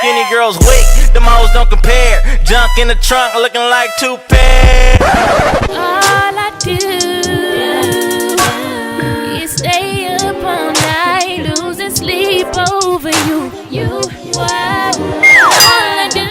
skinny girls weak, them hoes don't compare. Junk in the trunk looking like 2 pairs. All I do is stay up all night, losing sleep over you. All I do.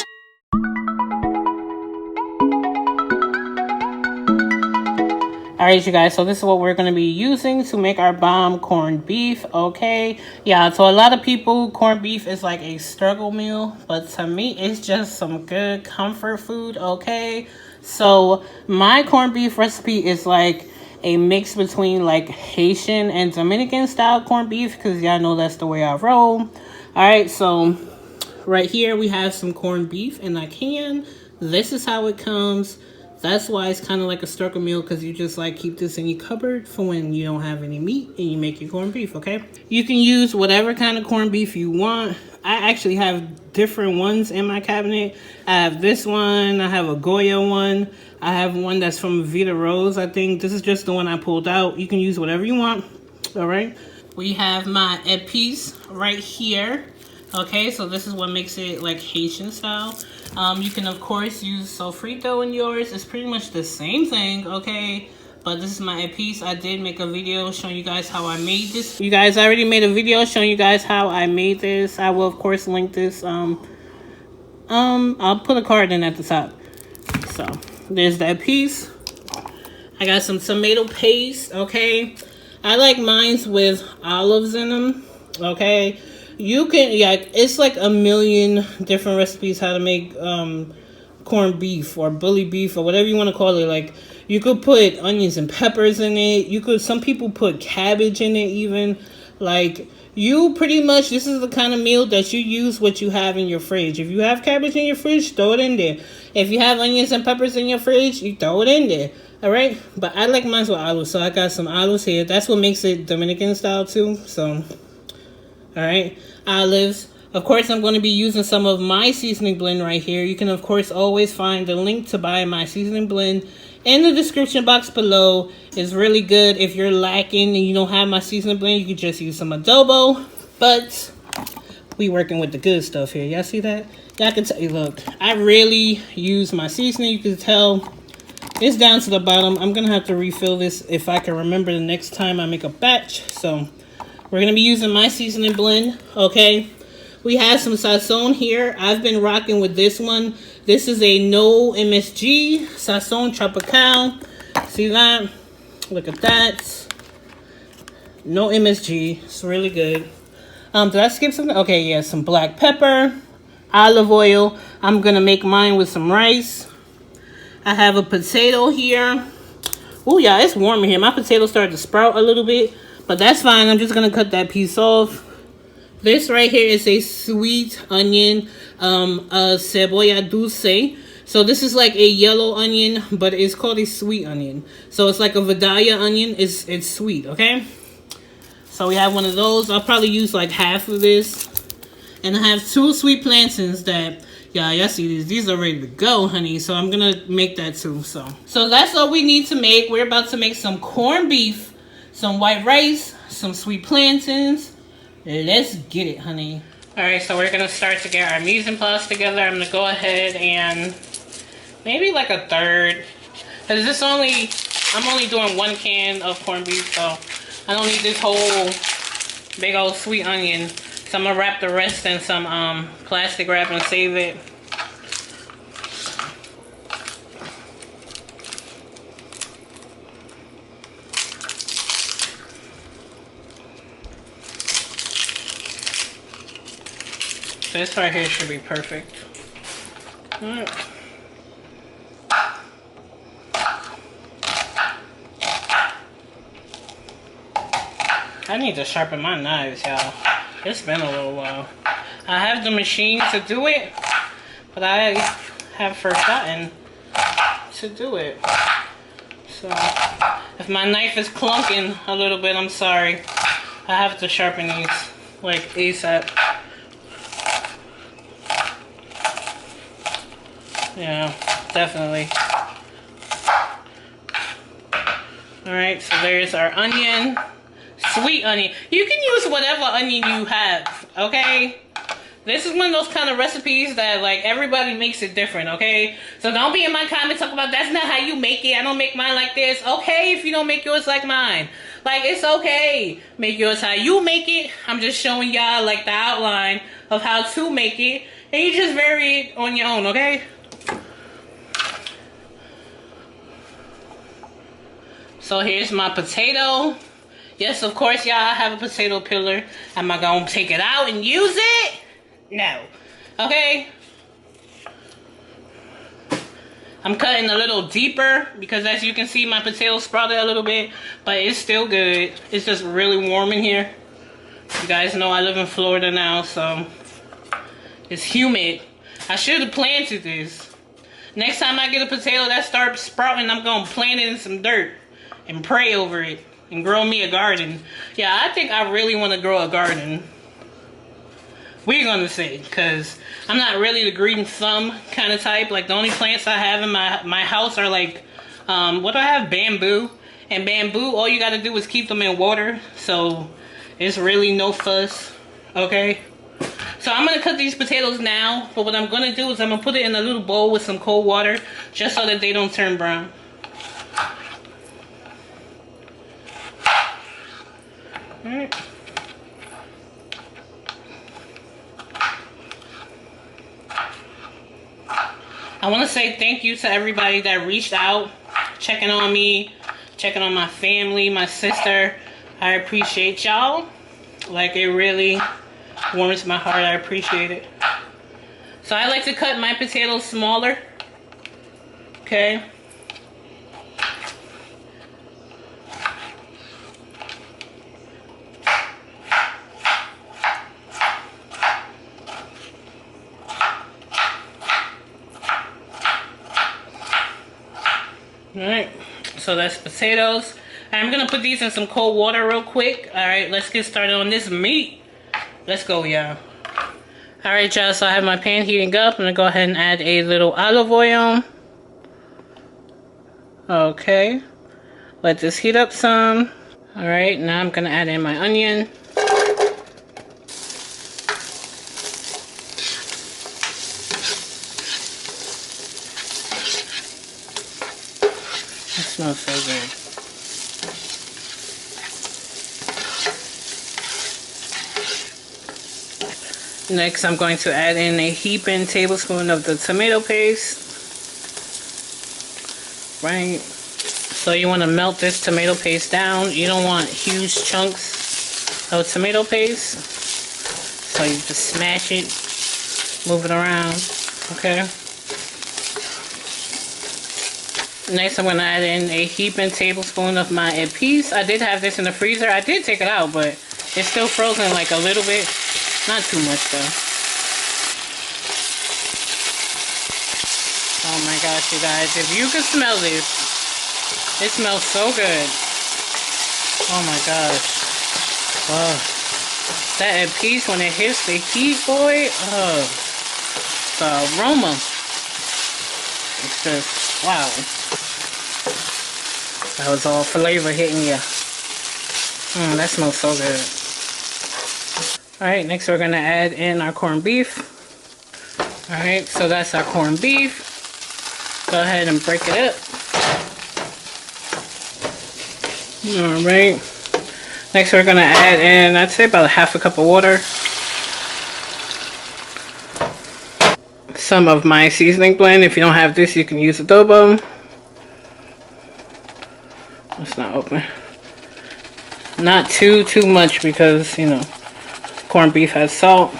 Alright, you guys, so this is what we're going to be using to make our bomb corned beef, okay? Yeah, so a lot of people, corned beef is like a struggle meal, but to me, it's just some good comfort food, okay? So my corned beef recipe is like a mix between like Haitian and Dominican style corned beef, because y'all know that's the way I roll. Alright, so right here we have some corned beef in a can. This is how it comes. That's why it's kind of like a struggle meal, because you just like keep this in your cupboard for when you don't have any meat and you make your corned beef, okay? You can use whatever kind of corned beef you want. I actually have different ones in my cabinet. I have this one. I have a Goya one. I have one that's from Vita Rose, I think. This is just the one I pulled out. You can use whatever you want, all right? We have my épices right here. Okay, so this is what makes it like Haitian style. You can of course use sofrito in yours. It's pretty much the same thing, okay? But this is my épice. I did make a video showing you guys how I made this. You guys already made a video showing you guys how I made this. I will of course link this. I'll put a card in at the top. So there's the épice. I got some tomato paste, okay? I like mines with olives in them, okay? You can, yeah, it's like a million different recipes how to make corned beef or bully beef or whatever you want to call it. Like, you could put onions and peppers in it. You could, some people put cabbage in it even. Like, you pretty much, this is the kind of meal that you use what you have in your fridge. If you have cabbage in your fridge, throw it in there. If you have onions and peppers in your fridge, you throw it in there. All right? But I like mine with olives, so I got some olives here. That's what makes it Dominican style too, so... All right, olives. Of course, I'm going to be using some of my seasoning blend right here. You can, of course, always find the link to buy my seasoning blend in the description box below. It's really good. If you're lacking and you don't have my seasoning blend, you can just use some adobo. But we working with the good stuff here. Y'all see that? Y'all can tell you, look, I really use my seasoning. You can tell it's down to the bottom. I'm going to have to refill this if I can remember the next time I make a batch. So... we're going to be using my seasoning blend, okay? We have some sazon here. I've been rocking with this one. This is a no MSG Sazon Tropical. See that? Look at that. No MSG. It's really good. Did I skip something? Okay, yeah, some black pepper, olive oil. I'm going to make mine with some rice. I have a potato here. Oh, yeah, it's warm in here. My potato started to sprout a little bit. But that's fine. I'm just going to cut that piece off. This right here is a sweet onion, cebolla dulce. So this is like a yellow onion, but it's called a sweet onion. So it's like a Vidalia onion. It's sweet, okay? So we have one of those. I'll probably use like half of this. And I have 2 sweet plantains that, yeah, y'all see these. These are ready to go, honey. So I'm going to make that too. So that's all we need to make. We're about to make some corned beef. Some white rice, some sweet plantains. Let's get it, honey. All right, so we're gonna start to get our mise en place together. I'm gonna go ahead and maybe like a third, cause I'm only doing 1 can of corned beef, so I don't need this whole big old sweet onion. So I'm gonna wrap the rest in some plastic wrap and save it. This right here should be perfect. All right. I need to sharpen my knives, y'all. It's been a little while. I have the machine to do it, but I have forgotten to do it. So, if my knife is clunking a little bit, I'm sorry. I have to sharpen these, like, ASAP. Yeah, definitely. Alright, so there's our onion. Sweet onion. You can use whatever onion you have, okay? This is one of those kind of recipes that like everybody makes it different, okay? So don't be in my comments talking about that's not how you make it. I don't make mine like this. Okay, if you don't make yours like mine. Like, it's okay. Make yours how you make it. I'm just showing y'all like the outline of how to make it. And you just vary it on your own, okay? So here's my potato. Yes, of course, y'all, I have a potato peeler. Am I gonna take it out and use it? No. Okay? I'm cutting a little deeper because as you can see, my potato sprouted a little bit, but it's still good. It's just really warm in here. You guys know I live in Florida now, so it's humid. I should have planted this. Next time I get a potato that starts sprouting, I'm gonna plant it in some dirt and pray over it and grow me a garden. Yeah, I think I really want to grow a garden. We're gonna see, because I'm not really the green thumb kind of type. Like, the only plants I have in my house are like, what do I have? Bamboo. And bamboo, all you gotta do is keep them in water. So, it's really no fuss, okay? So, I'm gonna cut these potatoes now. But what I'm gonna do is I'm gonna put it in a little bowl with some cold water, just so that they don't turn brown. Alright. I want to say thank you to everybody that reached out, checking on me, checking on my family, my sister. I appreciate y'all. Like, it really warms my heart. I appreciate it. So I like to cut my potatoes smaller. Okay. Alright, so that's potatoes. I'm gonna put these in some cold water real quick. Alright, let's get started on this meat. Let's go, y'all. Alright, y'all, so I have my pan heating up. I'm gonna go ahead and add a little olive oil. Okay, let this heat up some. Alright, now I'm gonna add in my onion. Smells so good. Next, I'm going to add in a heaping tablespoon of the tomato paste. Right. So you want to melt this tomato paste down. You don't want huge chunks of tomato paste. So you just smash it, move it around. Okay. Next, I'm going to add in a heaping tablespoon of my épices. I did have this in the freezer. I did take it out, but it's still frozen like a little bit. Not too much, though. Oh my gosh, you guys. If you could smell this, it smells so good. Oh my gosh. Oh. That épice, when it hits the heat, boy, oh. The aroma. It's just, wow. That was all flavor hitting you. That smells so good. Alright, next we're going to add in our corned beef. Alright, so that's our corned beef. Go ahead and break it up. Alright. Next we're going to add in, I'd say about half a cup of water. Some of my seasoning blend. If you don't have this, you can use adobo. It's not open. Not too much because, you know, corned beef has salt.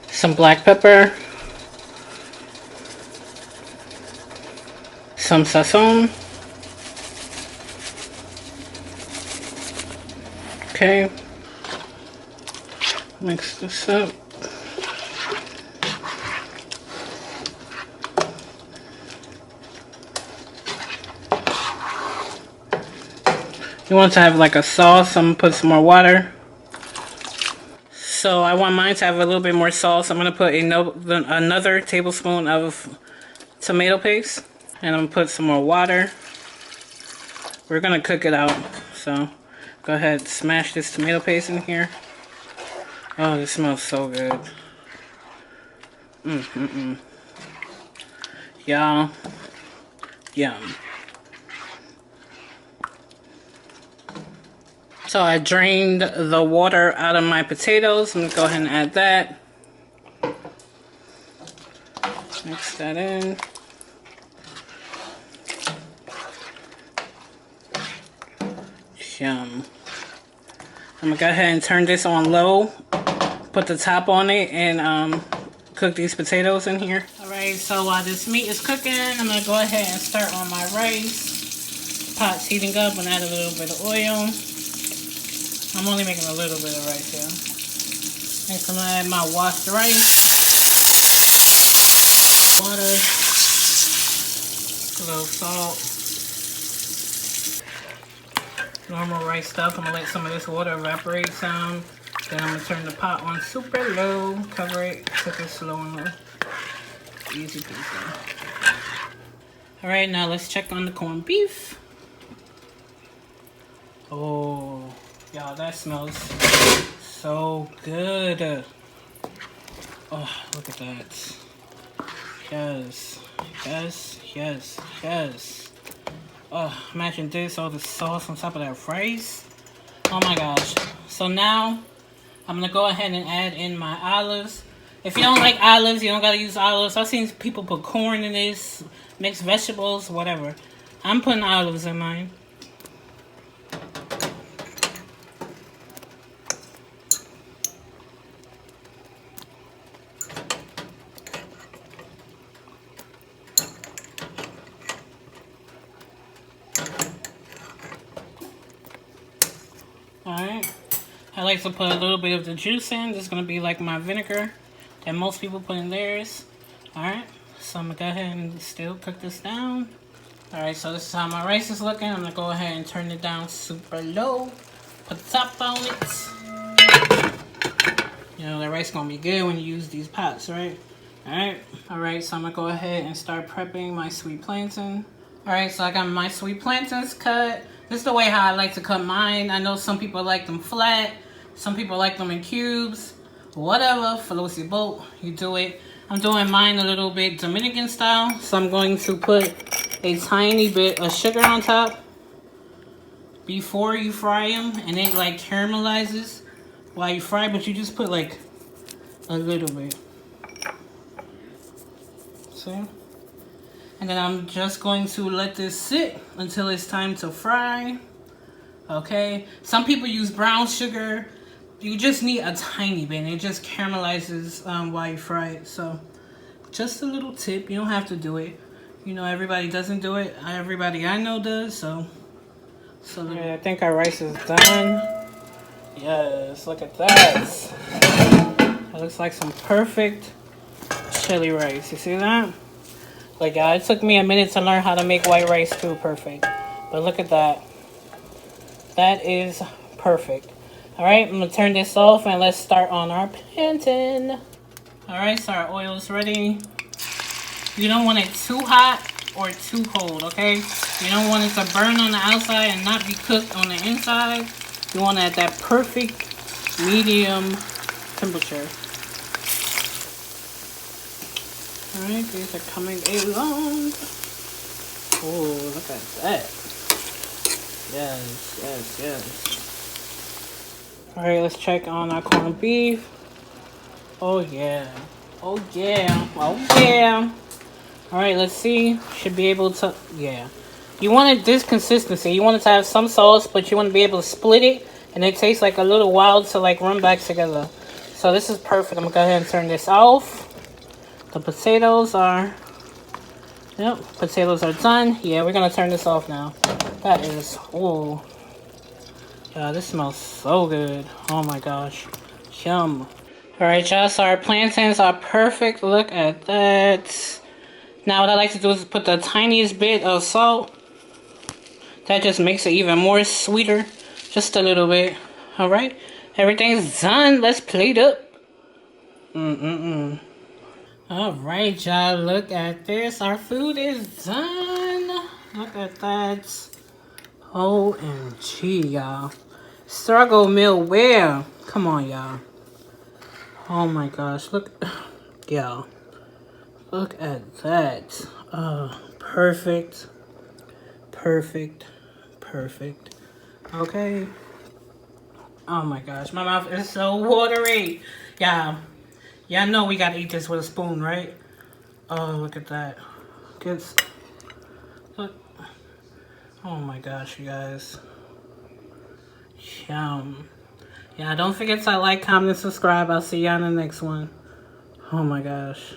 Some black pepper. Some sazon. Okay. Mix this up. You want to have like a sauce. I'm going to put some more water. So I want mine to have a little bit more sauce. I'm going to put another tablespoon of tomato paste. And I'm going to put some more water. We're going to cook it out. So go ahead, smash this tomato paste in here. Oh, this smells so good. Y'all, yum. So I drained the water out of my potatoes. I'm gonna go ahead and add that. Mix that in. Yum. I'm gonna go ahead and turn this on low, put the top on it, and cook these potatoes in here. Alright, so while this meat is cooking, I'm gonna go ahead and start on my rice. Pot's heating up and add a little bit of oil. I'm only making a little bit of rice here. Next, I'm gonna add my washed rice. Water. A little salt. Normal rice stuff. I'm gonna let some of this water evaporate some. Then I'm gonna turn the pot on super low. Cover it. Cook it slow and low. Easy peasy. Alright, now let's check on the corned beef. Oh. Y'all, that smells so good. Oh, look at that. Yes, yes, yes, yes. Oh, imagine this, all the sauce on top of that rice. Oh my gosh. So now, I'm gonna go ahead and add in my olives. If you don't like olives, you don't gotta use olives. I've seen people put corn in this, mixed vegetables, whatever. I'm putting olives in mine. Alright, I like to put a little bit of the juice in. This is going to be like my vinegar that most people put in theirs. Alright, so I'm going to go ahead and still cook this down. Alright, so this is how my rice is looking. I'm going to go ahead and turn it down super low. Put the top on it. You know, that rice is going to be good when you use these pots, right? Alright, so I'm going to go ahead and start prepping my sweet plantain. Alright, so I got my sweet plantains cut. This is the way how I like to cut mine. I know some people like them flat. Some people like them in cubes. Whatever, floats your boat. You do it. I'm doing mine a little bit Dominican style. So I'm going to put a tiny bit of sugar on top before you fry them. And it like caramelizes while you fry. But you just put like a little bit. See? And then I'm just going to let this sit until it's time to fry. Okay. Some people use brown sugar. You just need a tiny bit. It just caramelizes while you fry it. So just a little tip. You don't have to do it. You know, everybody doesn't do it. Everybody I know does. So okay, I think our rice is done. Yes, look at that. It looks like some perfect chili rice. You see that? Like, yeah, it took me a minute to learn how to make white rice too perfect. But look at that. That is perfect. Alright, I'm going to turn this off and let's start on our plantain. Alright, so our oil is ready. You don't want it too hot or too cold, okay? You don't want it to burn on the outside and not be cooked on the inside. You want it at that perfect medium temperature. Alright, these are coming along. Oh, look at that. Yes, yes, yes. Alright, let's check on our corned beef. Oh yeah. Oh yeah. Oh yeah. Alright, let's see. Should be able to, yeah. You want it this consistency. You want it to have some sauce, but you want to be able to split it. And it takes like a little while to like run back together. So this is perfect. I'm going to go ahead and turn this off. The potatoes are, yep, potatoes are done. Yeah, we're going to turn this off now. That is, oh, yeah, this smells so good. Oh my gosh, yum. All right, y'all, so our plantains are perfect. Look at that. Now what I like to do is put the tiniest bit of salt. That just makes it even more sweeter. Just a little bit. All right, everything's done. Let's plate up. Alright, y'all, look at this. Our food is done. Look at that. OMG, y'all. Struggle meal where? Come on, y'all. Oh my gosh, look. Y'all. Look at that. Perfect. Perfect. Perfect. Okay. Oh my gosh, my mouth is so watery. Yeah. Y'all know we gotta eat this with a spoon, right? Oh, look at that. Look. Oh my gosh, you guys. Yum. Yeah, don't forget to like, comment, and subscribe. I'll see y'all in the next one. Oh my gosh.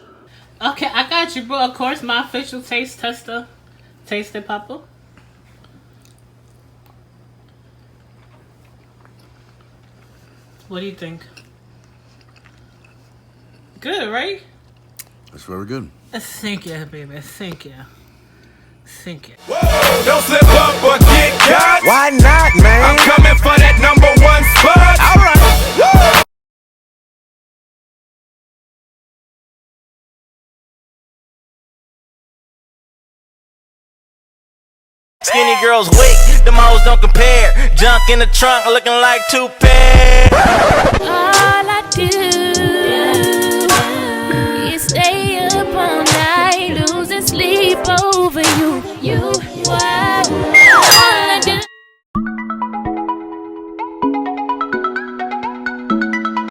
Okay, I got you, bro. Of course, my official taste tester. Taste it, Papa. What do you think? Good, right? That's very good. Thank you, baby. Thank you. Thank you. Whoa, don't slip up or get caught. Why not, man? I'm coming for that #1 spot. All right. Skinny girls wake, them hoes don't compare. Junk in the trunk looking like 2 pairs. All I do